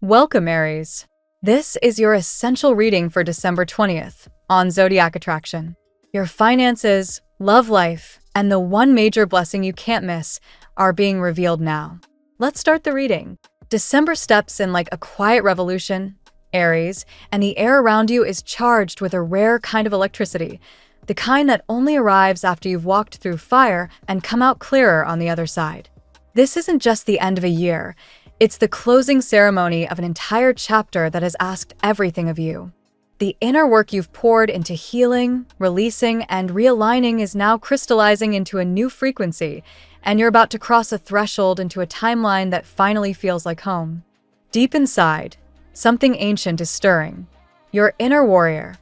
Welcome, Aries. This is your essential reading for December 20th on Zodiac Attraction. Your finances, love life, and the one major blessing you can't miss are being revealed now. Let's start the reading. December steps in like a quiet revolution, Aries, and the air around you is charged with a rare kind of electricity, the kind that only arrives after you've walked through fire and come out clearer on the other side. This isn't just the end of a year. It's the closing ceremony of an entire chapter that has asked everything of you. The inner work you've poured into healing, releasing, and realigning is now crystallizing into a new frequency, and you're about to cross a threshold into a timeline that finally feels like home. Deep inside, something ancient is stirring. Your inner warrior,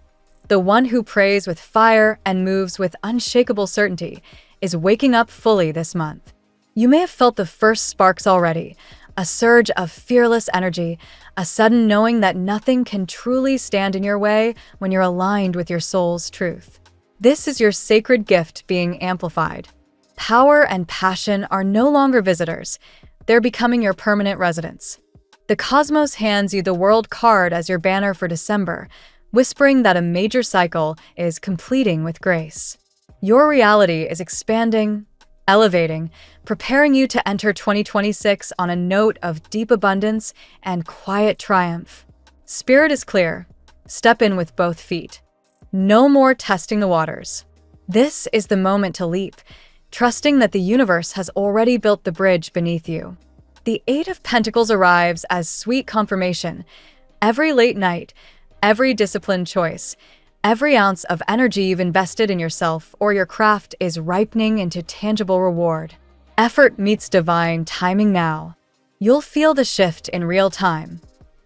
the one who prays with fire and moves with unshakable certainty, is waking up fully this month. You may have felt the first sparks already, a surge of fearless energy, a sudden knowing that nothing can truly stand in your way when you're aligned with your soul's truth. This is your sacred gift being amplified. Power and passion are no longer visitors. They're becoming your permanent residence. The cosmos hands you the World card as your banner for December, whispering that a major cycle is completing with grace. Your reality is expanding, elevating, preparing you to enter 2026 on a note of deep abundance and quiet triumph. Spirit is clear. Step in with both feet. No more testing the waters. This is the moment to leap, trusting that the universe has already built the bridge beneath you. The Eight of Pentacles arrives as sweet confirmation. Every late night, every disciplined choice, every ounce of energy you've invested in yourself or your craft is ripening into tangible reward. Effort meets divine timing now. You'll feel the shift in real time.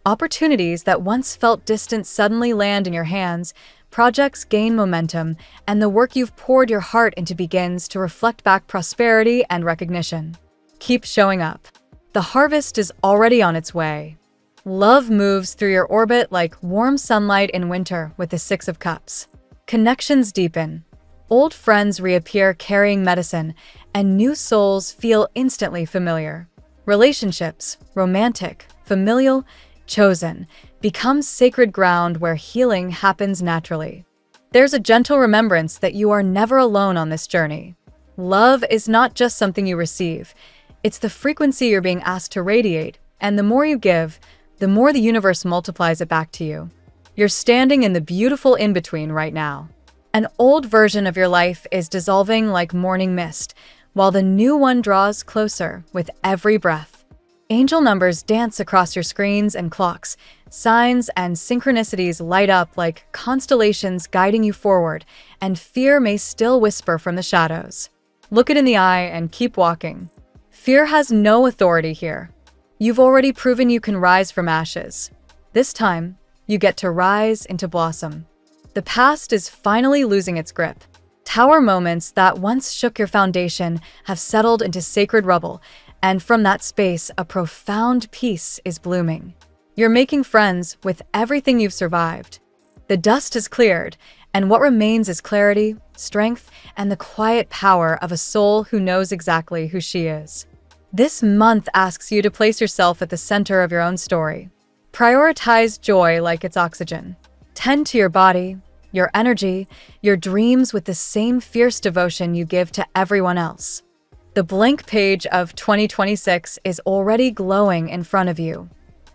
Opportunities that once felt distant suddenly land in your hands, projects gain momentum, and the work you've poured your heart into begins to reflect back prosperity and recognition. Keep showing up. The harvest is already on its way. Love moves through your orbit like warm sunlight in winter with the Six of Cups. Connections deepen. Old friends reappear carrying medicine, and new souls feel instantly familiar. Relationships, romantic, familial, chosen, become sacred ground where healing happens naturally. There's a gentle remembrance that you are never alone on this journey. Love is not just something you receive. It's the frequency you're being asked to radiate, and the more you give, the more the universe multiplies it back to you. You're standing in the beautiful in-between right now. An old version of your life is dissolving like morning mist, while the new one draws closer with every breath. Angel numbers dance across your screens and clocks. Signs and synchronicities light up like constellations guiding you forward, and fear may still whisper from the shadows. Look it in the eye and keep walking. Fear has no authority here. You've already proven you can rise from ashes. This time, you get to rise into blossom. The past is finally losing its grip. Tower moments that once shook your foundation have settled into sacred rubble, and from that space, a profound peace is blooming. You're making friends with everything you've survived. The dust has cleared, and what remains is clarity, strength, and the quiet power of a soul who knows exactly who she is. This month asks you to place yourself at the center of your own story. Prioritize joy like it's oxygen. Tend to your body, your energy, your dreams with the same fierce devotion you give to everyone else. The blank page of 2026 is already glowing in front of you.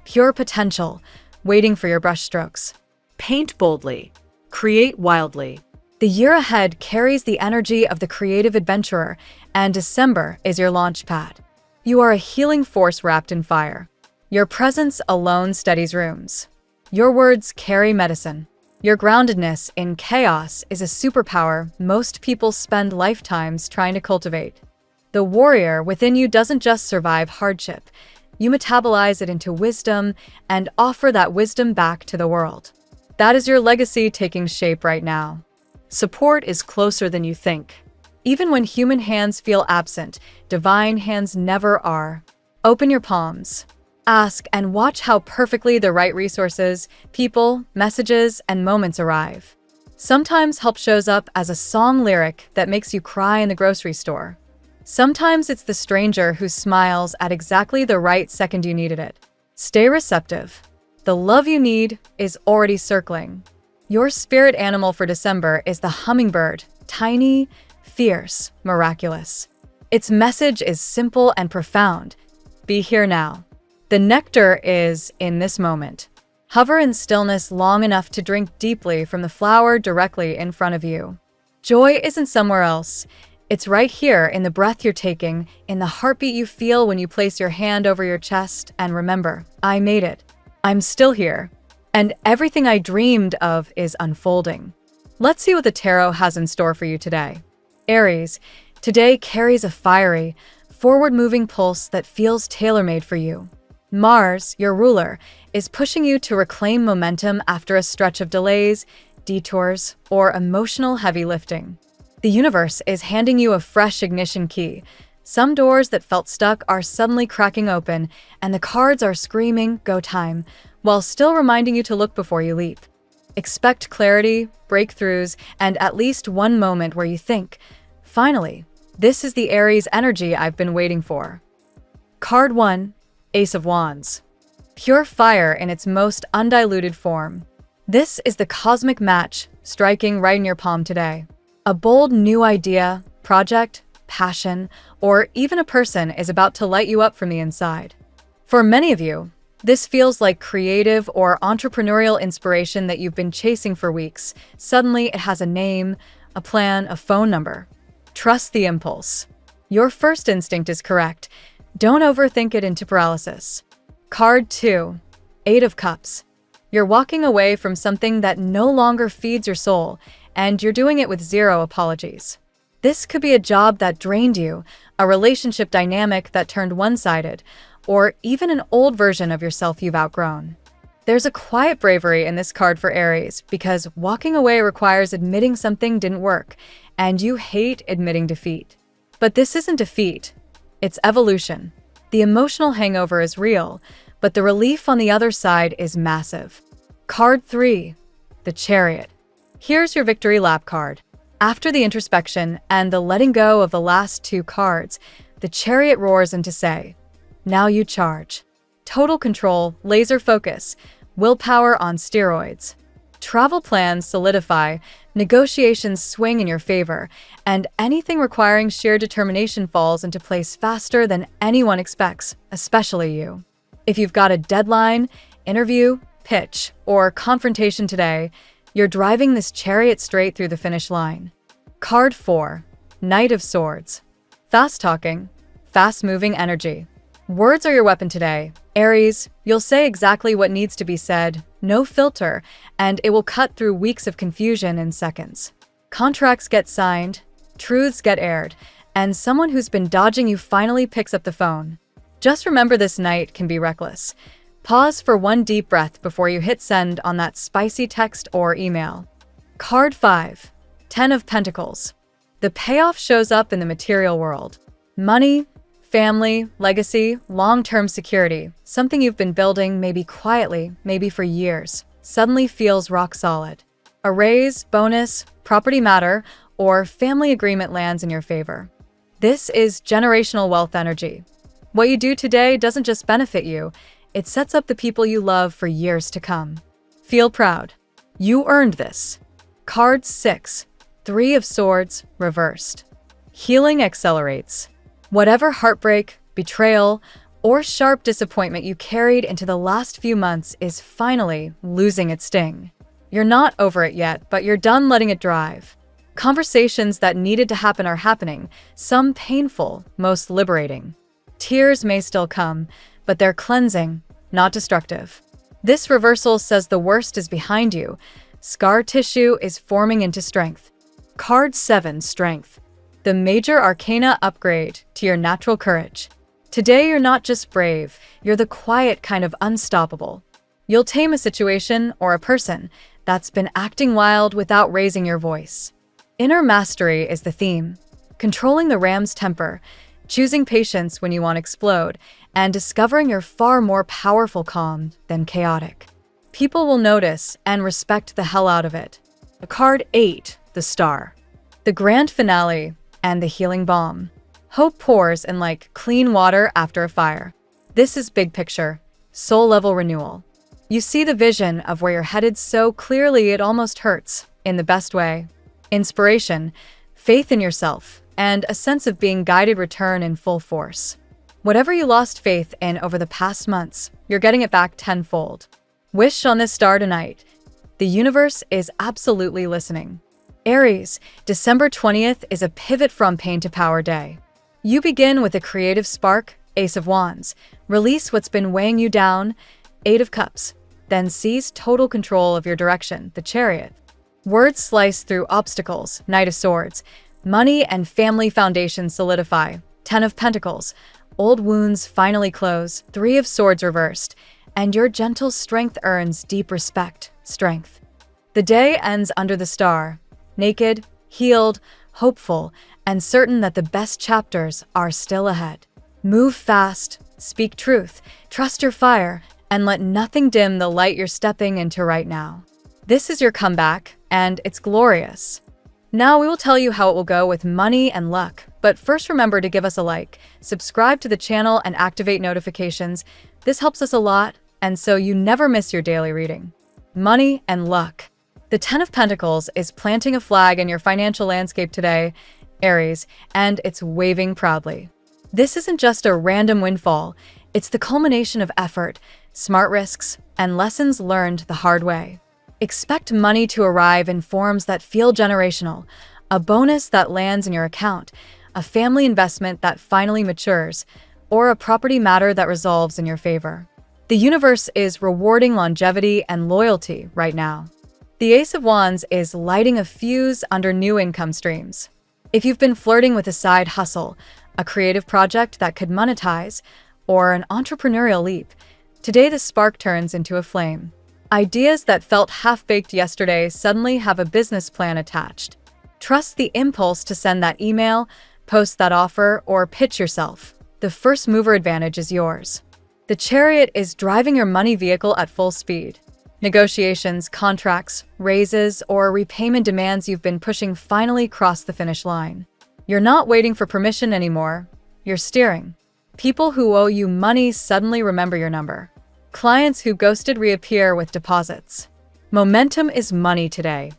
Pure potential, waiting for your brushstrokes. Paint boldly. Create wildly. The year ahead carries the energy of the creative adventurer, and December is your launch pad. You are a healing force wrapped in fire. Your presence alone steadies rooms. Your words carry medicine. Your groundedness in chaos is a superpower most people spend lifetimes trying to cultivate. The warrior within you doesn't just survive hardship. You metabolize it into wisdom and offer that wisdom back to the world. That is your legacy taking shape right now. Support is closer than you think. Even when human hands feel absent, divine hands never are. Open your palms. Ask and watch how perfectly the right resources, people, messages, and moments arrive. Sometimes help shows up as a song lyric that makes you cry in the grocery store. Sometimes it's the stranger who smiles at exactly the right second you needed it. Stay receptive. The love you need is already circling. Your spirit animal for December is the hummingbird, tiny, fierce, miraculous. Its message is simple and profound. Be here now. The nectar is in this moment. Hover in stillness long enough to drink deeply from the flower directly in front of you. Joy isn't somewhere else. It's right here in the breath you're taking, in the heartbeat you feel when you place your hand over your chest, and remember, I made it. I'm still here. And everything I dreamed of is unfolding. Let's see what the tarot has in store for you today. Aries, today carries a fiery, forward-moving pulse that feels tailor-made for you. Mars, your ruler, is pushing you to reclaim momentum after a stretch of delays, detours, or emotional heavy lifting. The universe is handing you a fresh ignition key. Some doors that felt stuck are suddenly cracking open, and the cards are screaming, "Go time," while still reminding you to look before you leap. Expect clarity, breakthroughs, and at least one moment where you think, finally, this is the Aries energy I've been waiting for. Card 1, Ace of Wands. Pure fire in its most undiluted form. This is the cosmic match striking right in your palm today. A bold new idea, project, passion, or even a person is about to light you up from the inside. For many of you, this feels like creative or entrepreneurial inspiration that you've been chasing for weeks. Suddenly, it has a name, a plan, a phone number. Trust the impulse. Your first instinct is correct. Don't overthink it into paralysis. Card 2, Eight of Cups. You're walking away from something that no longer feeds your soul, and you're doing it with zero apologies. This could be a job that drained you, a relationship dynamic that turned one-sided, or even an old version of yourself you've outgrown. There's a quiet bravery in this card for Aries because walking away requires admitting something didn't work, and you hate admitting defeat. But this isn't defeat, it's evolution. The emotional hangover is real, but the relief on the other side is massive. Card 3, the Chariot. Here's your victory lap card. After the introspection and the letting go of the last two cards, the Chariot roars in to say, now you charge. Total control, laser focus, willpower on steroids. Travel plans solidify, negotiations swing in your favor, and anything requiring sheer determination falls into place faster than anyone expects, especially you. If you've got a deadline, interview, pitch, or confrontation today, you're driving this chariot straight through the finish line. Card 4, Knight of Swords. Fast-talking, fast-moving energy. Words are your weapon today. Aries, you'll say exactly what needs to be said, no filter, and it will cut through weeks of confusion in seconds. Contracts get signed, truths get aired, and someone who's been dodging you finally picks up the phone. Just remember, this night can be reckless. Pause for one deep breath before you hit send on that spicy text or email. Card 5, Ten of Pentacles. The payoff shows up in the material world. Money, family, legacy, long-term security, something you've been building maybe quietly, maybe for years, suddenly feels rock solid. A raise, bonus, property matter, or family agreement lands in your favor. This is generational wealth energy. What you do today doesn't just benefit you, it sets up the people you love for years to come. Feel proud. You earned this. Card 6, Three of Swords, reversed. Healing accelerates. Whatever heartbreak, betrayal, or sharp disappointment you carried into the last few months is finally losing its sting. You're not over it yet, but you're done letting it drive. Conversations that needed to happen are happening, some painful, most liberating. Tears may still come, but they're cleansing, not destructive. This reversal says the worst is behind you. Scar tissue is forming into strength. Card 7, Strength. The major arcana upgrade to your natural courage. Today you're not just brave, you're the quiet kind of unstoppable. You'll tame a situation or a person that's been acting wild without raising your voice. Inner mastery is the theme. Controlling the ram's temper, choosing patience when you want to explode, and discovering you're far more powerful calm than chaotic. People will notice and respect the hell out of it. Card 8, the Star. The grand finale and the healing balm. Hope pours in like clean water after a fire. This is big picture. soul-level renewal. You see the vision of where you're headed so clearly it almost hurts, in the best way. Inspiration, faith in yourself, and a sense of being guided return in full force. Whatever you lost faith in over the past months, you're getting it back tenfold. Wish on this star tonight. The universe is absolutely listening. Aries, December 20th is a pivot from pain to power day. You begin with a creative spark, Ace of Wands. Release what's been weighing you down, Eight of Cups. Then seize total control of your direction, the Chariot. Words slice through obstacles, Knight of Swords. Money and family foundations solidify, Ten of Pentacles. Old wounds finally close, Three of Swords reversed. And your gentle strength earns deep respect, Strength. The day ends under the star, naked, healed, hopeful, and certain that the best chapters are still ahead. Move fast, speak truth, trust your fire, and let nothing dim the light you're stepping into right now. This is your comeback, and it's glorious. Now we will tell you how it will go with money and luck, but first remember to give us a like, subscribe to the channel, and activate notifications. This helps us a lot, and so you never miss your daily reading. Money and luck. The Ten of Pentacles is planting a flag in your financial landscape today, Aries, and it's waving proudly. This isn't just a random windfall, it's the culmination of effort, smart risks, and lessons learned the hard way. Expect money to arrive in forms that feel generational, a bonus that lands in your account, a family investment that finally matures, or a property matter that resolves in your favor. The universe is rewarding longevity and loyalty right now. The Ace of Wands is lighting a fuse under new income streams. If you've been flirting with a side hustle, a creative project that could monetize, or an entrepreneurial leap, today the spark turns into a flame. Ideas that felt half-baked yesterday suddenly have a business plan attached. Trust the impulse to send that email, post that offer, or pitch yourself. The first mover advantage is yours. The Chariot is driving your money vehicle at full speed. Negotiations, contracts, raises, or repayment demands you've been pushing finally cross the finish line. You're not waiting for permission anymore. You're steering. People who owe you money suddenly remember your number. Clients who ghosted reappear with deposits. Momentum is money today.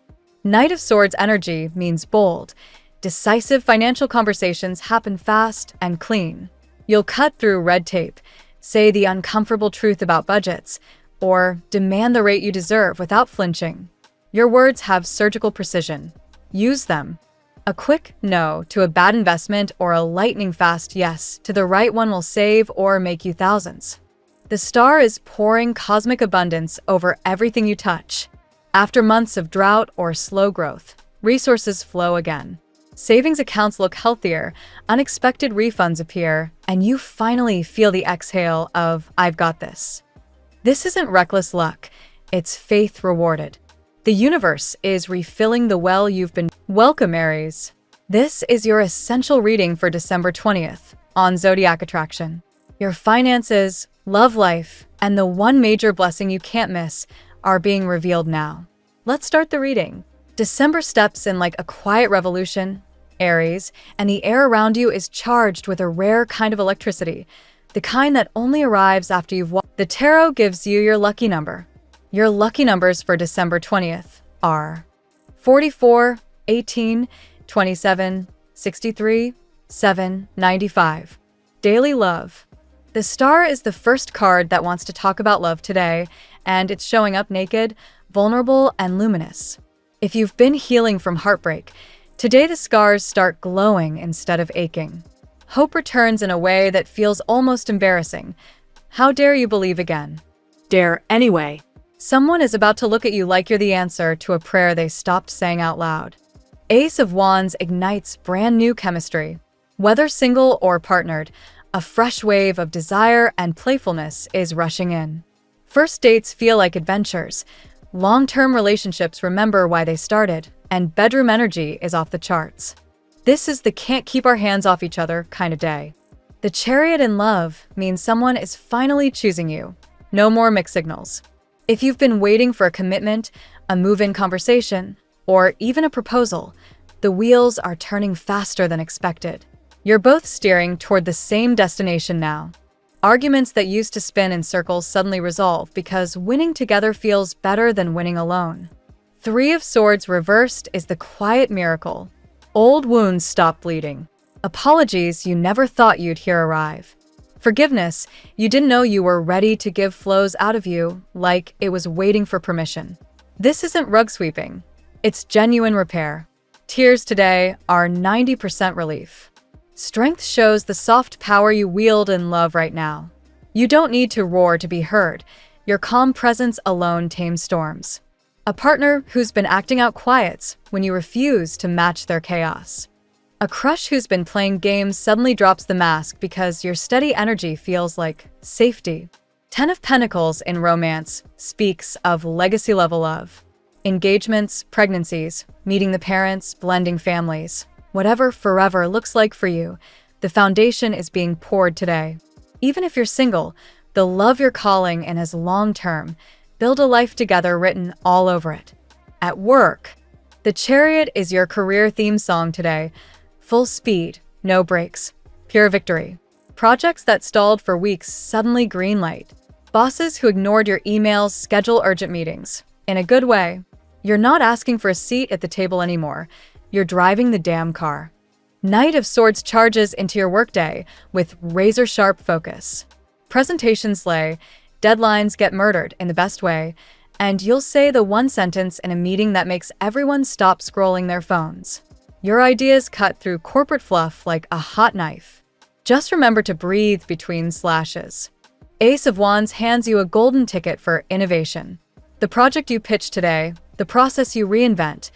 Knight of Swords energy means bold. Decisive financial conversations happen fast and clean. You'll cut through red tape, say the uncomfortable truth about budgets, or demand the rate you deserve without flinching. Your words have surgical precision. Use them. A quick no to a bad investment or a lightning-fast yes to the right one will save or make you thousands. The star is pouring cosmic abundance over everything you touch. After months of drought or slow growth, resources flow again. Savings accounts look healthier, unexpected refunds appear, and you finally feel the exhale of, "I've got this." This isn't reckless luck, it's faith rewarded. The universe is refilling the well you've been. Welcome, Aries. This is your essential reading for December 20th on Zodiac Attraction. Your finances, love life, and the one major blessing you can't miss are being revealed now. Let's start the reading. December steps in like a quiet revolution, Aries, and the air around you is charged with a rare kind of electricity, the kind that only arrives after you've walked. The tarot gives you your lucky number. Your lucky numbers for December 20th are 44, 18, 27, 63, 7, 95. Daily love. The star is the first card that wants to talk about love today, and it's showing up naked, vulnerable, and luminous. If you've been healing from heartbreak, today the scars start glowing instead of aching. Hope returns in a way that feels almost embarrassing. How dare you believe again? Dare anyway. Someone is about to look at you like you're the answer to a prayer they stopped saying out loud. Ace of Wands ignites brand new chemistry. Whether single or partnered, a fresh wave of desire and playfulness is rushing in. First dates feel like adventures. Long-term relationships remember why they started, and bedroom energy is off the charts. This is the can't keep our hands off each other kind of day. The Chariot in love means someone is finally choosing you. No more mixed signals. If you've been waiting for a commitment, a move-in conversation, or even a proposal, the wheels are turning faster than expected. You're both steering toward the same destination now. Arguments that used to spin in circles suddenly resolve because winning together feels better than winning alone. Three of Swords reversed is the quiet miracle. Old wounds stop bleeding. Apologies you never thought you'd hear arrive. Forgiveness you didn't know you were ready to give flows out of you like it was waiting for permission. This isn't rug sweeping. It's genuine repair. Tears today are 90% relief. Strength shows the soft power you wield in love right now. You don't need to roar to be heard. Your calm presence alone tames storms. A partner who's been acting out quiets when you refuse to match their chaos. A crush who's been playing games suddenly drops the mask because your steady energy feels like safety. 10 of Pentacles in romance speaks of legacy-level love. Engagements, pregnancies, meeting the parents, blending families. Whatever forever looks like for you, the foundation is being poured today. Even if you're single, the love you're calling in as long-term. Build a life together written all over it. At work, the Chariot is your career theme song today. Full speed, no brakes, pure victory. Projects that stalled for weeks suddenly greenlight. Bosses who ignored your emails schedule urgent meetings. In a good way. You're not asking for a seat at the table anymore. You're driving the damn car. Knight of Swords charges into your workday with razor-sharp focus. Presentations slay. Deadlines get murdered in the best way, and you'll say the one sentence in a meeting that makes everyone stop scrolling their phones. Your ideas cut through corporate fluff like a hot knife. Just remember to breathe between slashes. Ace of Wands hands you a golden ticket for innovation. The project you pitch today, the process you reinvent,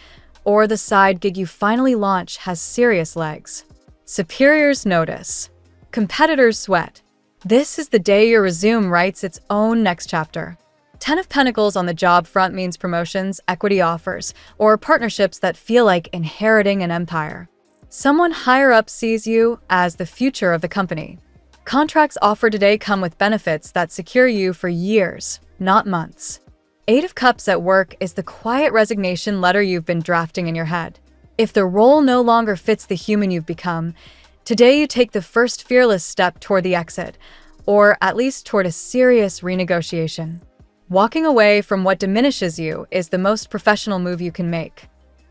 or the side gig you finally launch has serious legs. Superiors notice. Competitors sweat. This is the day your resume writes its own next chapter. 10 of Pentacles on the job front means promotions, equity offers, or partnerships that feel like inheriting an empire. Someone higher up sees you as the future of the company. Contracts offered today come with benefits that secure you for years, not months. 8 of Cups at work is the quiet resignation letter you've been drafting in your head. If the role no longer fits the human you've become, today you take the first fearless step toward the exit, or at least toward a serious renegotiation. Walking away from what diminishes you is the most professional move you can make.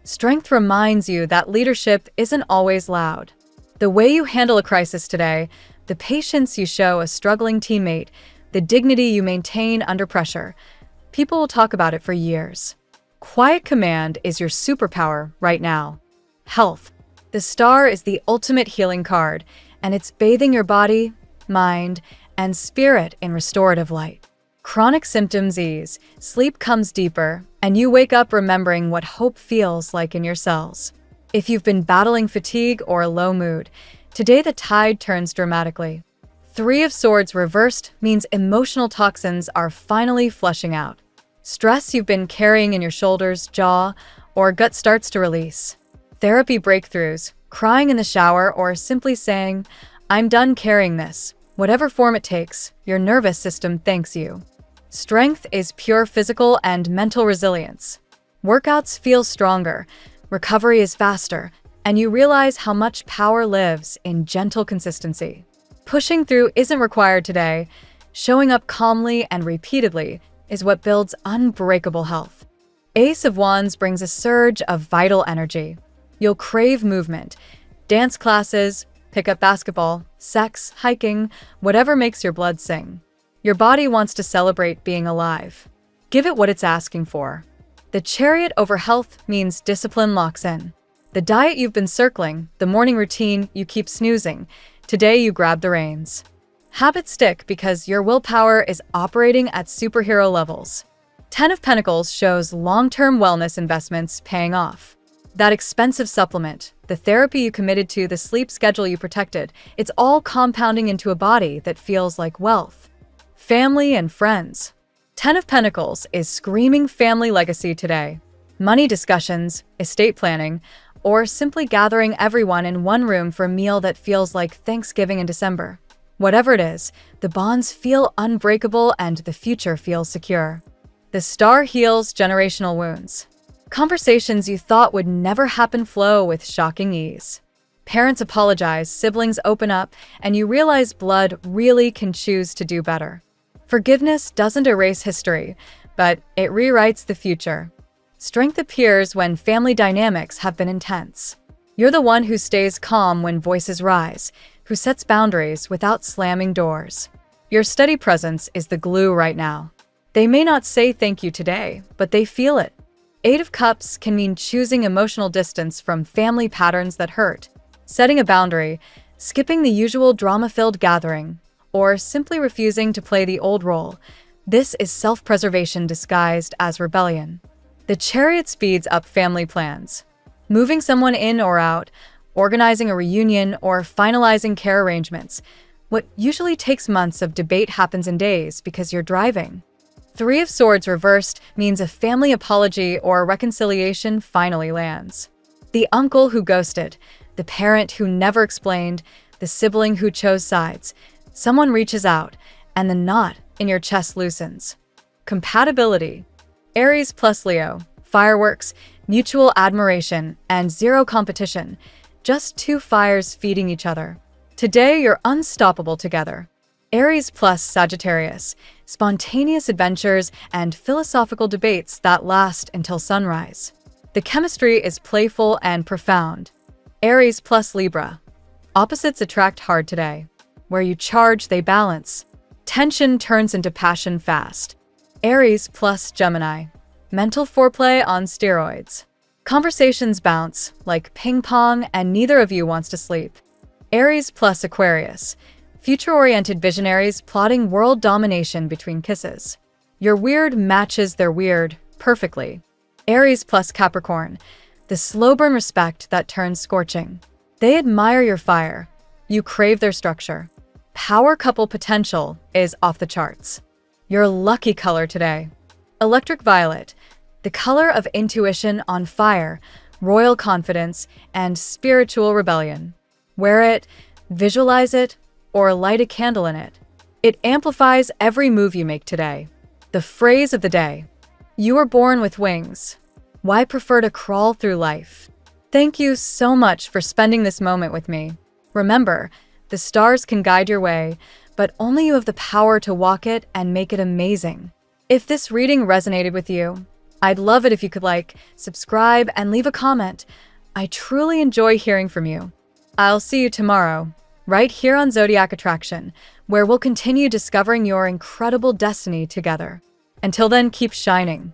Strength reminds you that leadership isn't always loud. The way you handle a crisis today, the patience you show a struggling teammate, the dignity you maintain under pressure, people will talk about it for years. Quiet command is your superpower right now. Health. The Star is the ultimate healing card, and it's bathing your body, mind, and spirit in restorative light. Chronic symptoms ease, sleep comes deeper, and you wake up remembering what hope feels like in your cells. If you've been battling fatigue or a low mood, today the tide turns dramatically. 3 of Swords reversed means emotional toxins are finally flushing out. Stress you've been carrying in your shoulders, jaw, or gut starts to release. Therapy breakthroughs, crying in the shower, or simply saying, "I'm done carrying this." Whatever form it takes, your nervous system thanks you. Strength is pure physical and mental resilience. Workouts feel stronger, recovery is faster, and you realize how much power lives in gentle consistency. Pushing through isn't required today. Showing up calmly and repeatedly is what builds unbreakable health. Ace of Wands brings a surge of vital energy. You'll crave movement, dance classes, pick up basketball, sex, hiking, whatever makes your blood sing. Your body wants to celebrate being alive. Give it what it's asking for. The Chariot over health means discipline locks in. The diet you've been circling, the morning routine you keep snoozing, today you grab the reins. Habits stick because your willpower is operating at superhero levels. 10 of Pentacles shows long-term wellness investments paying off. That expensive supplement, the therapy you committed to, the sleep schedule you protected, it's all compounding into a body that feels like wealth. Family and friends. 10 of Pentacles is screaming family legacy today. Money discussions, estate planning, or simply gathering everyone in one room for a meal that feels like Thanksgiving in December. Whatever it is, the bonds feel unbreakable and the future feels secure. The Star heals generational wounds. Conversations you thought would never happen flow with shocking ease. Parents apologize, siblings open up, and you realize blood really can choose to do better. Forgiveness doesn't erase history, but it rewrites the future. Strength appears when family dynamics have been intense. You're the one who stays calm when voices rise, who sets boundaries without slamming doors. Your steady presence is the glue right now. They may not say thank you today, but they feel it. Eight of Cups can mean choosing emotional distance from family patterns that hurt, setting a boundary, skipping the usual drama-filled gathering, or simply refusing to play the old role. This is self-preservation disguised as rebellion. The Chariot speeds up family plans. Moving someone in or out, organizing a reunion, or finalizing care arrangements. What usually takes months of debate happens in days because you're driving. Three of Swords reversed means a family apology or reconciliation finally lands. The uncle who ghosted, the parent who never explained, the sibling who chose sides. Someone reaches out, and the knot in your chest loosens. Compatibility. Aries plus Leo. Fireworks, mutual admiration, and zero competition. Just two fires feeding each other. Today, you're unstoppable together. Aries plus Sagittarius. Spontaneous adventures and philosophical debates that last until sunrise. The chemistry is playful and profound. Aries plus Libra. Opposites attract hard today. Where you charge, they balance. Tension turns into passion fast. Aries plus Gemini. Mental foreplay on steroids. Conversations bounce like ping pong and neither of you wants to sleep. Aries plus Aquarius. Future-oriented visionaries plotting world domination between kisses. Your weird matches their weird perfectly. Aries plus Capricorn. The slow burn respect that turns scorching. They admire your fire. You crave their structure. Power couple potential is off the charts. Your lucky color today. Electric violet. The color of intuition on fire, royal confidence, and spiritual rebellion. Wear it, visualize it, or light a candle in it. It amplifies every move you make today. The phrase of the day. You were born with wings. Why prefer to crawl through life? Thank you so much for spending this moment with me. Remember, the stars can guide your way, but only you have the power to walk it and make it amazing. If this reading resonated with you, I'd love it if you could like, subscribe, and leave a comment. I truly enjoy hearing from you. I'll see you tomorrow, right here on Zodiac Attraction, where we'll continue discovering your incredible destiny together. Until then, keep shining.